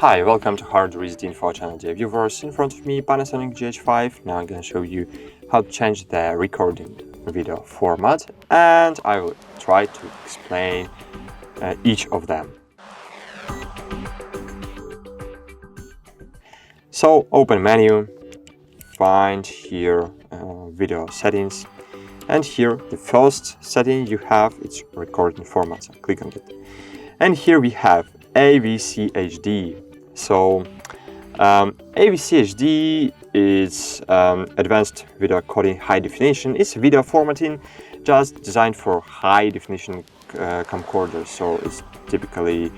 Hi, welcome to HardReset.Info channel, dear viewers. In front of me, PANASONIC GH5. Now I'm going to show you how to change the recording video format, and I will try to explain each of them. So open menu, find here video settings, and here the first setting you have, it's recording format, so click on it. And here we have AVC HD. So AVC HD is advanced video coding high definition. It's video formatting just designed for high definition camcorders. So it's typically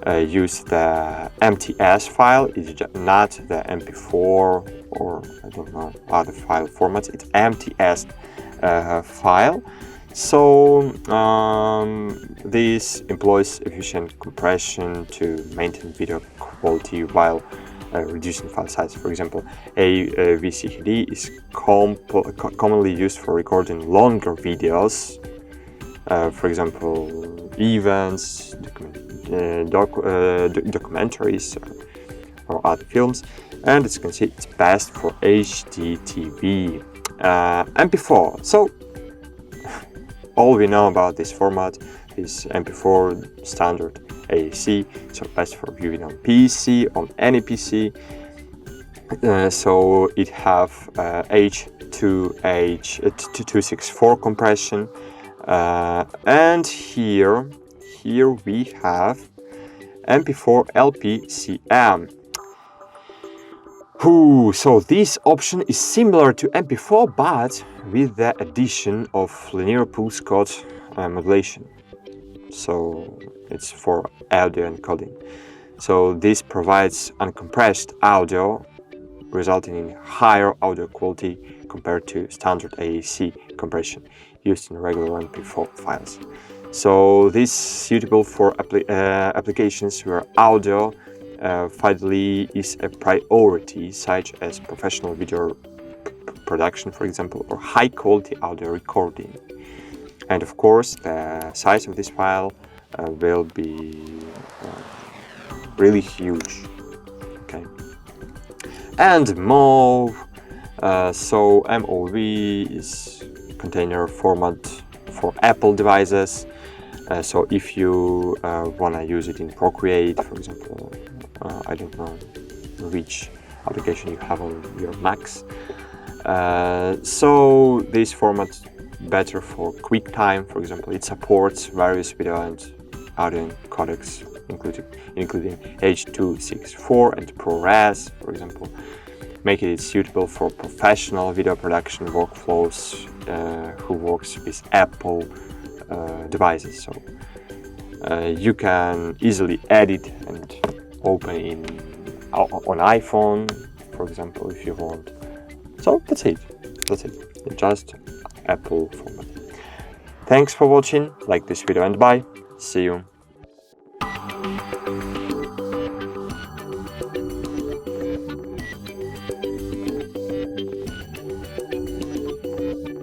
use the MTS file. It's not the MP4 or I don't know other file formats. It's MTS file. So this employs efficient compression to maintain video quality while reducing file size. For example, AVCD is commonly used for recording longer videos, for example, events, documentaries, or other films, and it's considered best for HDTV. MP4. So all we know about this format is MP4 standard AAC, so best for viewing on PC, on any PC. So it have H264 compression, and here we have MP4 LPCM. So this option is similar to MP4, but with the addition of linear pulse code modulation. So it's for audio encoding. So this provides uncompressed audio, resulting in higher audio quality compared to standard AAC compression used in regular MP4 files. So this is suitable for applications where audio fidelity is a priority, such as professional video production, for example, or high quality audio recording. And of course, the size of this file will be really huge. Okay. And MOV. So MOV is container format for Apple devices. So if you want to use it in Procreate, for example, I don't know which application you have on your Macs. So this format better for QuickTime, for example. It supports various video and audio codecs, including H264 and ProRes, for example, making it suitable for professional video production workflows who works with Apple devices. So you can easily edit and open on iPhone, for example, if you want. So that's it. Just Apple format. Thanks for watching. Like this video and bye. See you.